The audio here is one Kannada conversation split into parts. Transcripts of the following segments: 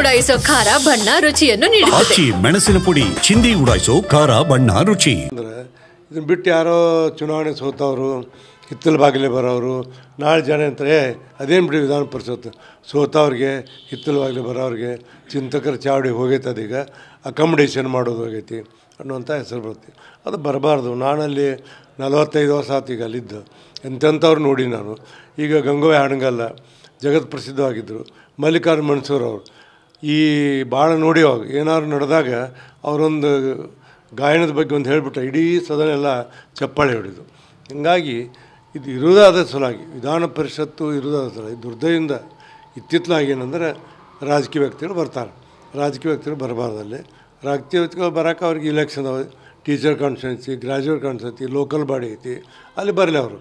ಉಡಾಯಿಸೋ ಖಾರ ಬಣ್ಣ ರುಚಿಯನ್ನು ನೀಡುತ್ತದೆ. ಮೆಣಸಿನ ಪುಡಿ ಚಿಂದಿ ಉಡಾಯಿಸೋ ಖಾರ ಬಣ್ಣ ರುಚಿ. ಇದನ್ನ ಬಿಟ್ಟು ಯಾರೋ ಚುನಾವಣೆ ಸೋತವರು ಹಿತ್ತಲ ಬಾಗಿಲೆ ಬರೋರು ನಾಳೆ ಜನ ಅಂತಾರೆ ಅದೇನು ಬಿಡಿ ವಿಧಾನ ಪರಿಷತ್ ಸೋತವ್ರಿಗೆ ಹಿತ್ತಲ ಬಾಗಿಲೆ ಬರೋರಿಗೆ ಚಿಂತಕರ ಚಾವಡಿ ಹೋಗೈತೆ ಅದೀಗ ಅಕಾಮಿಡೇಷನ್ ಮಾಡೋದು ಹೋಗೈತಿ ಅನ್ನುವಂಥ ಹೆಸರು ಬರುತ್ತೆ. ಅದು ಬರಬಾರ್ದು. ನಾನಲ್ಲಿ 45 ವರ್ಷ ಆತು ಈಗ ಅಲ್ಲಿದ್ದು ಎಂತೆಂಥವ್ರು ನೋಡಿ ನಾನು. ಈಗ ಗಂಗೋವೆ ಹಾಣಗಲ್ಲ ಜಗತ್ ಪ್ರಸಿದ್ಧವಾಗಿದ್ದರು. ಮಲ್ಲಿಕಾರ್ಜುನ ಮನ್ಸೂರ್ ಅವರು ಈ ಭಾಳ ನೋಡಿ ಅವಾಗ ಏನಾದ್ರು ನಡೆದಾಗ ಅವರೊಂದು ಗಾಯನದ ಬಗ್ಗೆ ಒಂದು ಹೇಳಿಬಿಟ್ರೆ ಇಡೀ ಸದನ ಎಲ್ಲ ಚಪ್ಪಾಳೆ ಹೊಡಿದು. ಹೀಗಾಗಿ ಇದು ಇರುವುದಾದ ಸಲುವಾಗಿ ವಿಧಾನ ಪರಿಷತ್ತು ಇರುವುದಾದ ಸಲುವಾಗಿ ದುರ್ದೈವಿಂದ ಇತ್ತಿತ್ತಲಾಗಿ ಏನಂದರೆ ರಾಜಕೀಯ ವ್ಯಕ್ತಿಗಳು ಬರ್ತಾರೆ. ರಾಜಕೀಯ ವ್ಯಕ್ತಿಗಳು ಬರಬಾರ್ದಲ್ಲಿ. ರಾಜಕೀಯ ವ್ಯಕ್ತಿಗಳು ಬರೋಕೆ ಅವ್ರಿಗೆ election teacher constituency, graduate constituency, local body ಐತಿ, ಅಲ್ಲಿ ಬರಲಿ ಅವರು.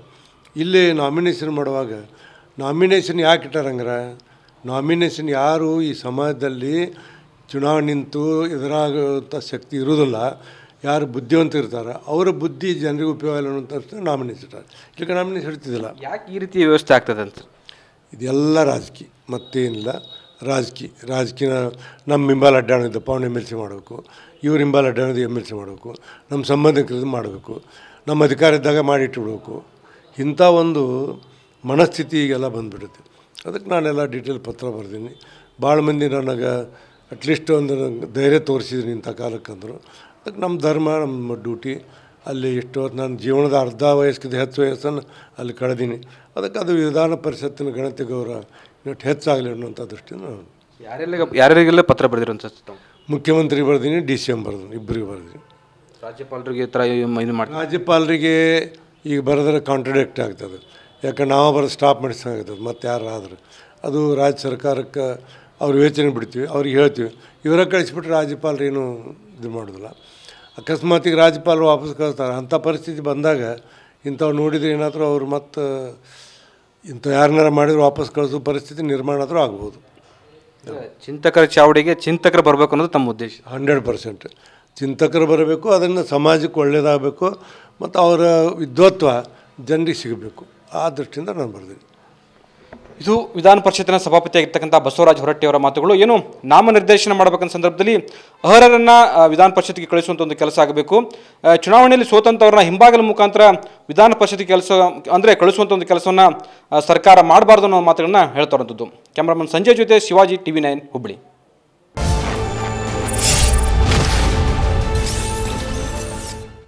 ಇಲ್ಲಿ ನಾಮಿನೇಷನ್ ಮಾಡುವಾಗ ನಾಮಿನೇಷನ್ ಯಾಕೆ ಇಟ್ಟಾರಂದ್ರೆ ನಾಮಿನೇಷನ್ ಯಾರು ಈ ಸಮಾಜದಲ್ಲಿ ಚುನಾವಣೆ ನಿಂತು ಎದುರಾಗುವಂಥ ಶಕ್ತಿ ಇರೋದಿಲ್ಲ, ಯಾರು ಬುದ್ಧಿವಂತ ಇರ್ತಾರೆ ಅವರ ಬುದ್ಧಿ ಜನರಿಗೆ ಉಪಯೋಗ ಇಲ್ಲ ಅನ್ನೋಂಥ ನಾಮಿನೇಷನ್ ಇಟ್ಟಾರೆ. ಈಗ ನಾಮಿನೇಷನ್ ಇಡ್ತಿದ್ದಿಲ್ಲ. ಯಾಕೆ ಈ ರೀತಿ ವ್ಯವಸ್ಥೆ ಆಗ್ತದೆ ಅಂತ? ಇದೆಲ್ಲ ರಾಜಕೀಯ, ಮತ್ತೇನಿಲ್ಲ. ರಾಜಕೀಯ ನಮ್ಮ ಹಿಂಬಾಲ ಅಡ್ಡಾಣಿದ್ದಪ್ಪ ಅವ್ನು MLC ಮಾಡಬೇಕು, ಇವ್ರ ಹಿಂಬಾಲ ಅಡ್ಡಾಣಿದ್ದು MLC ಮಾಡಬೇಕು, ನಮ್ಮ ಸಂಬಂಧಿಕರದ್ದು ಮಾಡಬೇಕು, ನಮ್ಮ ಅಧಿಕಾರ ಇದ್ದಾಗ ಮಾಡಿಟ್ಟುಬಿಡ್ಬೇಕು. ಇಂಥ ಒಂದು ಮನಸ್ಥಿತಿ ಈಗೆಲ್ಲ ಬಂದುಬಿಡುತ್ತೆ. ಅದಕ್ಕೆ ನಾನೆಲ್ಲ ಡೀಟೇಲ್ ಪತ್ರ ಬರ್ತೀನಿ. ಭಾಳ ಮಂದಿ ನನಗೆ ಅಟ್ಲೀಸ್ಟ್ ಒಂದು ಧೈರ್ಯ ತೋರಿಸಿದ್ದೀನಿ ಇಂಥ ಕಾಲಕ್ಕಂದರು. ಅದಕ್ಕೆ ನಮ್ಮ ಧರ್ಮ, ನಮ್ಮ ಡ್ಯೂಟಿ ಅಲ್ಲಿ ಎಷ್ಟು ನಾನು ಜೀವನದ ಅರ್ಧ ವಯಸ್ಸಿಗೆ ಹೆಚ್ಚು ವಯಸ್ಸನ್ನು ಅಲ್ಲಿ ಕಳೆದೀನಿ. ಅದಕ್ಕೆ ಅದು ವಿಧಾನ ಪರಿಷತ್ತಿನ ಗಣತಿ ಗೌರವ ಇನ್ನೊಟ್ಟು ಹೆಚ್ಚಾಗಲಿ ಅನ್ನೋಂಥ ದೃಷ್ಟಿಯಿಂದ ಯಾರ್ಯಾರಿಗೆಲ್ಲ ಪತ್ರ ಬರೆದಿರೋಂಥ? ಮುಖ್ಯಮಂತ್ರಿಗೆ ಬರ್ದೀನಿ, DCM ಬರ್ದೀನಿ, ಇಬ್ಬರಿಗೆ ಬರ್ದೀನಿ. ರಾಜ್ಯಪಾಲರಿಗೆ ಈ ಥರ ಇದು ಮಾಡಿ ರಾಜ್ಯಪಾಲರಿಗೆ ಈಗ ಬರೆದ್ರೆ ಕಾಂಟ್ರಡಿಕ್ಟ್ ಆಗ್ತದೆ. ಯಾಕೆ ನಾವು ಬರೋದು ಸ್ಟಾಪ್ ಮಾಡಿಸೋಂಗಾಗ್ತದೆ. ಮತ್ತು ಯಾರು ಆದ್ರೆ ಅದು ರಾಜ್ಯ ಸರ್ಕಾರಕ್ಕೆ ಅವ್ರು ಯೋಚನೆ ಬಿಡ್ತೀವಿ, ಅವ್ರಿಗೆ ಹೇಳ್ತೀವಿ. ಇವರ ಕಳಿಸ್ಬಿಟ್ರೆ ರಾಜ್ಯಪಾಲರು ಏನು ಇದು ಮಾಡೋದಿಲ್ಲ. ಅಕಸ್ಮಾತಿಗೆ ರಾಜ್ಯಪಾಲರು ವಾಪಸ್ ಕಳಿಸ್ತಾರೆ. ಅಂಥ ಪರಿಸ್ಥಿತಿ ಬಂದಾಗ ಇಂಥವ್ರು ನೋಡಿದರೆ ಏನಾದರೂ ಅವ್ರು ಮತ್ತು ಇಂಥ ಯಾರನ್ನಾರ ಮಾಡಿದ್ರು ವಾಪಸ್ ಕಳಿಸೋ ಪರಿಸ್ಥಿತಿ ನಿರ್ಮಾಣ ಆದರೂ ಆಗ್ಬೋದು. ಚಿಂತಕರ ಚಾವಡಿಗೆ ಚಿಂತಕರು ಬರಬೇಕು ಅನ್ನೋದು ತಮ್ಮ ಉದ್ದೇಶ. 100% ಚಿಂತಕರು ಬರಬೇಕು, ಅದನ್ನು ಸಮಾಜಕ್ಕೆ ಒಳ್ಳೆಯದಾಗಬೇಕು ಮತ್ತು ಅವರ ವಿದ್ವತ್ವ ಜನರಿಗೆ ಸಿಗಬೇಕು. ಆ ದೃಷ್ಟಿಯಿಂದ ನಾನು ಬರೆದಿದ್ದೀನಿ. ಇದು ವಿಧಾನ ಪರಿಷತ್ತಿನ ಸಭಾಪತಿಯಾಗಿರ್ತಕ್ಕಂಥ ಬಸವರಾಜ ಹೊರಟ್ಟಿಯವರ ಮಾತುಗಳು. ಏನು ನಾಮನಿರ್ದೇಶನ ಮಾಡಬೇಕಂತ ಸಂದರ್ಭದಲ್ಲಿ ಅರ್ಹರನ್ನು ವಿಧಾನ ಪರಿಷತ್ತಿಗೆ ಕಳಿಸುವಂಥ ಒಂದು ಕೆಲಸ ಆಗಬೇಕು. ಚುನಾವಣೆಯಲ್ಲಿ ಸೋತಂಥವ್ರನ್ನ ಹಿಂಬಾಗಲ ಮುಖಾಂತರ ವಿಧಾನ ಪರಿಷತ್ತಿಗೆ ಕೆಲಸ ಅಂದರೆ ಕಳಿಸುವಂಥ ಒಂದು ಕೆಲಸವನ್ನು ಸರ್ಕಾರ ಮಾಡಬಾರ್ದು ಅನ್ನೋ ಮಾತುಗಳನ್ನ ಹೇಳ್ತಾರಂಥದ್ದು. ಕ್ಯಾಮ್ರಾಮನ್ ಸಂಜಯ್ ಜೊತೆ ಶಿವಾಜಿ, TV9 ಹುಬ್ಬಳ್ಳಿ.